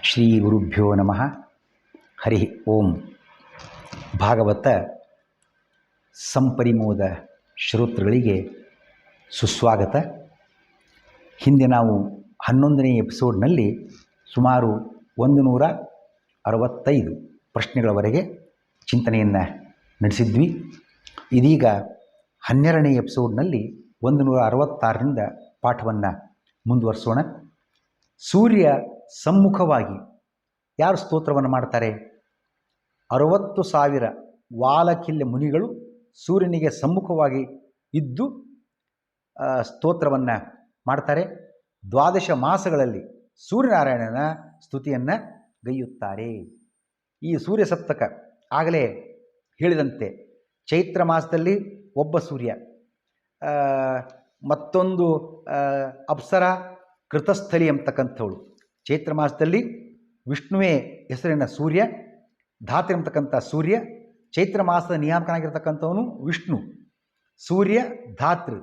ಶ್ರೀ ಗುರುಭ್ಯೋ ನಮಃ. ಹರಿ ಓಂ. ಭಾಗವತ ಸಂಪರಿಮೋದ ಶ್ರೋತೃಗಳಿಗೆ ಸುಸ್ವಾಗತ. ಹಿಂದೆ ನಾವು 11ನೇ ಎಪಿಸೋಡ್ನಲ್ಲಿ ಸುಮಾರು 165 ಪ್ರಶ್ನೆಗಳವರೆಗೆ ಚಿಂತನೆಯನ್ನು ನಡೆಸಿದ್ವಿ. ಇದೀಗ 12ನೇ ಎಪಿಸೋಡ್ನಲ್ಲಿ 166ರಿಂದ ಪಾಠವನ್ನು ಮುಂದುವರಿಸೋಣ. ಸೂರ್ಯ ಸಮ್ಮುಖವಾಗಿ ಯಾರು ಸ್ತೋತ್ರವನ್ನು ಮಾಡ್ತಾರೆ? 60,000 ವಾಲಕಿಲ್ಯ ಮುನಿಗಳು ಸೂರ್ಯನಿಗೆ ಸಮ್ಮುಖವಾಗಿ ಇದ್ದು ಸ್ತೋತ್ರವನ್ನು ಮಾಡ್ತಾರೆ. 12 ಮಾಸಗಳಲ್ಲಿ ಸೂರ್ಯನಾರಾಯಣನ ಸ್ತುತಿಯನ್ನು ಗೈಯುತ್ತಾರೆ. ಈ ಸೂರ್ಯ ಸಪ್ತಕ ಆಗಲೇ ಹೇಳಿದಂತೆ ಚೈತ್ರ ಮಾಸದಲ್ಲಿ ಒಬ್ಬ ಸೂರ್ಯ, ಮತ್ತೊಂದು ಅಪ್ಸರ ಕೃತಸ್ಥಲಿ ಅಂತಕ್ಕಂಥವಳು. ಚೈತ್ರ ಮಾಸದಲ್ಲಿ ವಿಷ್ಣುವೇ ಹೆಸರಿನ ಸೂರ್ಯ, ಧಾತ್ರಿ ಅಂತಕ್ಕಂಥ ಸೂರ್ಯ. ಚೈತ್ರ ಮಾಸದ ನಿಯಾಮಕನಾಗಿರ್ತಕ್ಕಂಥವನು ವಿಷ್ಣು. ಸೂರ್ಯ ಧಾತೃ,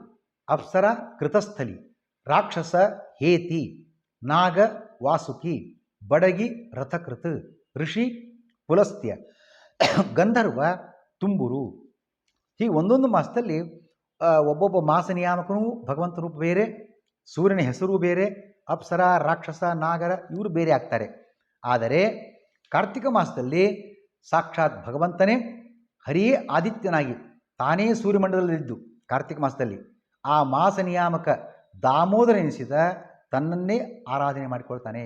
ಅಪ್ಸರ ಕೃತಸ್ಥಲಿ, ರಾಕ್ಷಸ ಹೇತಿ, ನಾಗ ವಾಸುಕಿ, ಬಡಗಿ ರಥಕೃತ್, ಋಷಿ ಪುಲಸ್ತ್ಯ, ಗಂಧರ್ವ ತುಂಬುರು. ಹೀಗೆ ಒಂದೊಂದು ಮಾಸದಲ್ಲಿ ಒಬ್ಬೊಬ್ಬ ಮಾಸ ನಿಯಾಮಕನೂ ಭಗವಂತ ರೂಪ ಬೇರೆ, ಸೂರ್ಯನ ಹೆಸರು ಬೇರೆ, ಅಪ್ಸರ ರಾಕ್ಷಸ ನಾಗರ ಇವರು ಬೇರೆ ಆಗ್ತಾರೆ. ಆದರೆ ಕಾರ್ತಿಕ ಮಾಸದಲ್ಲಿ ಸಾಕ್ಷಾತ್ ಭಗವಂತನೇ ಹರಿಯೇ ಆದಿತ್ಯನಾಗಿ ತಾನೇ ಸೂರ್ಯಮಂಡಲದಲ್ಲಿದ್ದು ಕಾರ್ತಿಕ ಮಾಸದಲ್ಲಿ ಆ ಮಾಸ ನಿಯಾಮಕ ದಾಮೋದರ ಎನಿಸಿದ ತನ್ನನ್ನೇ ಆರಾಧನೆ ಮಾಡಿಕೊಳ್ತಾನೆ.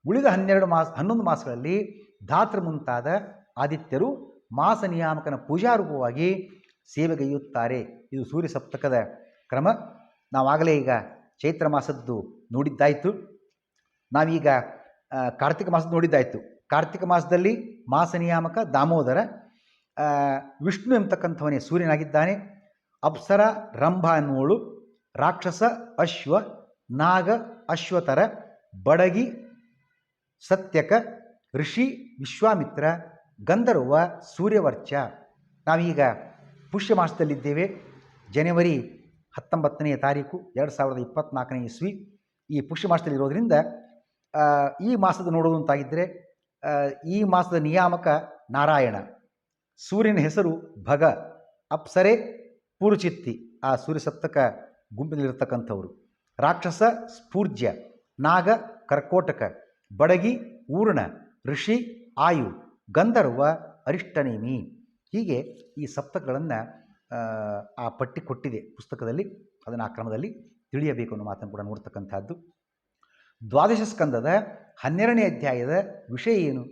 ಉಳಿದ 11 ಮಾಸಗಳಲ್ಲಿ ಧಾತೃ ಮುಂತಾದ ಆದಿತ್ಯರು ಮಾಸ ನಿಯಾಮಕನ ಪೂಜಾರೂಪವಾಗಿ ಸೇವೆಗೈಯುತ್ತಾರೆ. ಇದು ಸೂರ್ಯ ಸಪ್ತಕದ ಕ್ರಮ. ನಾವಾಗಲೇ ಈಗ ಚೈತ್ರ ಮಾಸದ್ದು ನೋಡಿದ್ದಾಯಿತು. ನಾವೀಗ ಕಾರ್ತಿಕ ಮಾಸದ್ದು ನೋಡಿದ್ದಾಯಿತು. ಕಾರ್ತಿಕ ಮಾಸದಲ್ಲಿ ಮಾಸ ನಿಯಾಮಕ ದಾಮೋದರ, ವಿಷ್ಣು ಎಂಬತಕ್ಕಂಥವನೇ ಸೂರ್ಯನಾಗಿದ್ದಾನೆ. ಅಪ್ಸರ ರಂಭ ಅನ್ನುವಳು, ರಾಕ್ಷಸ ಅಶ್ವ, ನಾಗ ಅಶ್ವತರ, ಬಡಗಿ ಸತ್ಯಕ, ಋಷಿ ವಿಶ್ವಾಮಿತ್ರ, ಗಂಧರ್ವ ಸೂರ್ಯವರ್ಚ. ನಾವೀಗ ಪುಷ್ಯ ಮಾಸದಲ್ಲಿದ್ದೇವೆ. ಜನವರಿ 19ನೇ ತಾರೀಕು 2024ನೇ ಇಸ್ವಿ. ಈ ಪುಷ್ಯ ಮಾಸದಲ್ಲಿರೋದ್ರಿಂದ ಈ ಮಾಸದ ನೋಡೋದು ಅಂತಾಗಿದ್ದರೆ ಈ ಮಾಸದ ನಿಯಾಮಕ ನಾರಾಯಣ, ಸೂರ್ಯನ ಹೆಸರು ಭಗ, ಅಪ್ಸರೆ ಪೂರುಚಿತ್ತಿ ಆ ಸೂರ್ಯ ಸಪ್ತಕ ಗುಂಪಿನಲ್ಲಿರ್ತಕ್ಕಂಥವರು, ರಾಕ್ಷಸ ಸ್ಫೂರ್ಜ್ಯ, ನಾಗ ಕರ್ಕೋಟಕ, ಬಡಗಿ ಊರ್ಣ, ಋಷಿ ಆಯು, ಗಂಧರ್ವ ಅರಿಷ್ಟನೇಮಿ. ಹೀಗೆ ಈ ಸಪ್ತಕಗಳನ್ನು ಆ ಪಟ್ಟಿ ಕೊಟ್ಟಿದೆ ಪುಸ್ತಕದಲ್ಲಿ. ಅದನ್ನು ಆ ಕ್ರಮದಲ್ಲಿ ತಿಳಿಯಬೇಕು ಅನ್ನೋ ಮಾತನ್ನು ಕೂಡ ನೋಡ್ತಕ್ಕಂಥದ್ದು. 12 ಸ್ಕಂದದ 12ನೇ ಅಧ್ಯಾಯದ ವಿಷಯ ಏನು?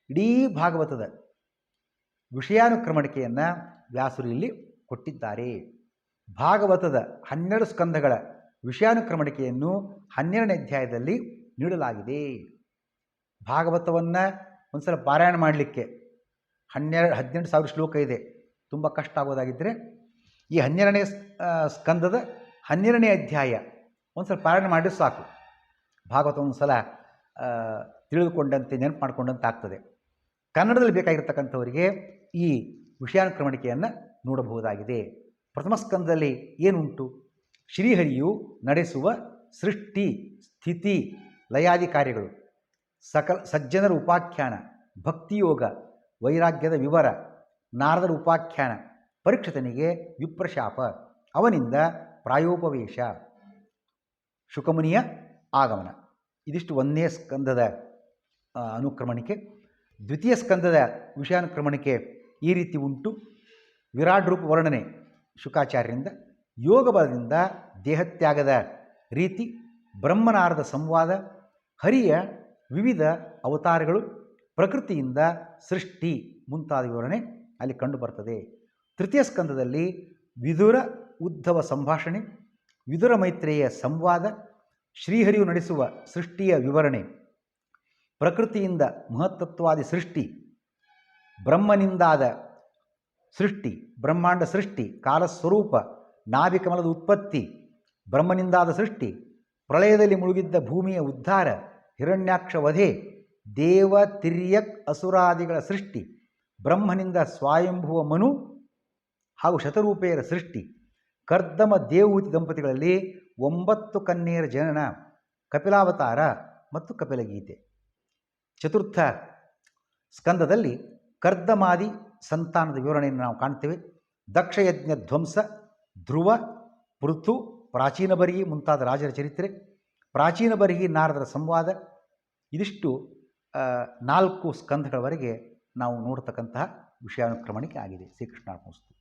ಇಡೀ ಭಾಗವತದ ವಿಷಯಾನುಕ್ರಮಣಿಕೆಯನ್ನು ವ್ಯಾಸರು ಇಲ್ಲಿ ಕೊಟ್ಟಿದ್ದಾರೆ. ಭಾಗವತದ 12 ಸ್ಕಂದಗಳ ವಿಷಯಾನುಕ್ರಮಣಿಕೆಯನ್ನು 12ನೇ ಅಧ್ಯಾಯದಲ್ಲಿ ನೀಡಲಾಗಿದೆ. ಭಾಗವತವನ್ನು ಒಂದು ಸಲ ಪಾರಾಯಣ ಮಾಡಲಿಕ್ಕೆ 18,000 ಶ್ಲೋಕ ಇದೆ. ತುಂಬ ಕಷ್ಟ ಆಗೋದಾಗಿದ್ದರೆ ಈ 12ನೇ ಸ್ಕಂದದ 12ನೇ ಅಧ್ಯಾಯ ಒಂದು ಸಲ ಪಾರಾಯಣ ಮಾಡಿದ್ರೆ ಸಾಕು. ಭಾಗವತ ಒಂದು ಸಲ ತಿಳಿದುಕೊಂಡಂತೆ ನೆನಪು ಮಾಡಿಕೊಂಡಂತೆ ಆಗ್ತದೆ. ಕನ್ನಡದಲ್ಲಿ ಬೇಕಾಗಿರ್ತಕ್ಕಂಥವರಿಗೆ ಈ ವಿಷಯಾನುಕ್ರಮಣಿಕೆಯನ್ನು ನೋಡಬಹುದಾಗಿದೆ. ಪ್ರಥಮ ಸ್ಕಂದದಲ್ಲಿ ಏನುಂಟು? ಶ್ರೀಹರಿಯು ನಡೆಸುವ ಸೃಷ್ಟಿ ಸ್ಥಿತಿ ಲಯಾದಿ ಕಾರ್ಯಗಳು, ಸಜ್ಜನರ ಉಪಾಖ್ಯಾನ, ಭಕ್ತಿಯೋಗ, ವೈರಾಗ್ಯದ ವಿವರ, ನಾರದರ ಉಪಾಖ್ಯಾನ, ಪರೀಕ್ಷಿತನಿಗೆ ವಿಪ್ರಶಾಪ, ಅವನಿಂದ ಪ್ರಾಯೋಪವೇಶ, ಶುಕಮುನಿಯ ಆಗಮನ. ಇದಿಷ್ಟು 1ನೇ ಸ್ಕಂದದ ಅನುಕ್ರಮಣಿಕೆ. ದ್ವಿತೀಯ ಸ್ಕಂದದ ವಿಷಯಾನುಕ್ರಮಣಿಕೆ ಈ ರೀತಿ ಉಂಟು. ವಿರಾಟ್ ರೂಪ ವರ್ಣನೆ ಶುಕಾಚಾರ್ಯರಿಂದ, ಯೋಗ ಬಲದಿಂದ ದೇಹತ್ಯಾಗದ ರೀತಿ, ಬ್ರಹ್ಮನಾರದ ಸಂವಾದ, ಹರಿಯ ವಿವಿಧ ಅವತಾರಗಳು, ಪ್ರಕೃತಿಯಿಂದ ಸೃಷ್ಟಿ ಮುಂತಾದ ವಿವರಣೆ ಅಲ್ಲಿ ಕಂಡುಬರ್ತದೆ. ತೃತೀಯ ಸ್ಕಂದದಲ್ಲಿ ವಿದುರ ಉದ್ಧವ ಸಂಭಾಷಣೆ, ವಿದುರ ಮೈತ್ರೇಯ ಸಂವಾದ, ಶ್ರೀಹರಿಯು ನಡೆಸುವ ಸೃಷ್ಟಿಯ ವಿವರಣೆ, ಪ್ರಕೃತಿಯಿಂದ ಮಹತ್ತತ್ವಾದಿ ಸೃಷ್ಟಿ, ಬ್ರಹ್ಮನಿಂದಾದ ಸೃಷ್ಟಿ, ಬ್ರಹ್ಮಾಂಡ ಸೃಷ್ಟಿ, ಕಾಲಸ್ವರೂಪ, ನಾಭಿಕಮಲದ ಉತ್ಪತ್ತಿ, ಬ್ರಹ್ಮನಿಂದಾದ ಸೃಷ್ಟಿ, ಪ್ರಳಯದಲ್ಲಿ ಮುಳುಗಿದ್ದ ಭೂಮಿಯ ಉದ್ಧಾರ, ಹಿರಣ್ಯಾಕ್ಷ ವಧೆ, ದೇವ ತಿರ್ಯಕ್ ಅಸುರಾದಿಗಳ ಸೃಷ್ಟಿ, ಬ್ರಹ್ಮನಿಂದ ಸ್ವಯಂಭುವ ಮನು ಹಾಗೂ ಶತರೂಪೆಯರ ಸೃಷ್ಟಿ, ಕರ್ದಮ ದೇವಹೂತಿ ದಂಪತಿಗಳಲ್ಲಿ 9 ಕನ್ಯೆಯರ ಜನನ, ಕಪಿಲಾವತಾರ ಮತ್ತು ಕಪಿಲಗೀತೆ. ಚತುರ್ಥ ಸ್ಕಂದದಲ್ಲಿ ಕರ್ದಮಾದಿ ಸಂತಾನದ ವಿವರಣೆಯನ್ನು ನಾವು ಕಾಣ್ತೇವೆ. ದಕ್ಷಯಜ್ಞ ಧ್ವಂಸ, ಧ್ರುವ, ಪೃಥು, ಪ್ರಾಚೀನ ಬರಿಹಿ ಮುಂತಾದ ರಾಜರ ಚರಿತ್ರೆ, ಪ್ರಾಚೀನ ಬರಿಹಿ ನಾರದರ ಸಂವಾದ, ಇದಿಷ್ಟು 4 ಸ್ಕಂದಗಳವರೆಗೆ ನಾವು ನೋಡ್ತಕ್ಕಂತಹ ವಿಷಯಾನುಕ್ರಮಣಿಕೆ ಆಗಿದೆ. ಶ್ರೀಕೃಷ್ಣಾರ್ಪಣಮಸ್ತು.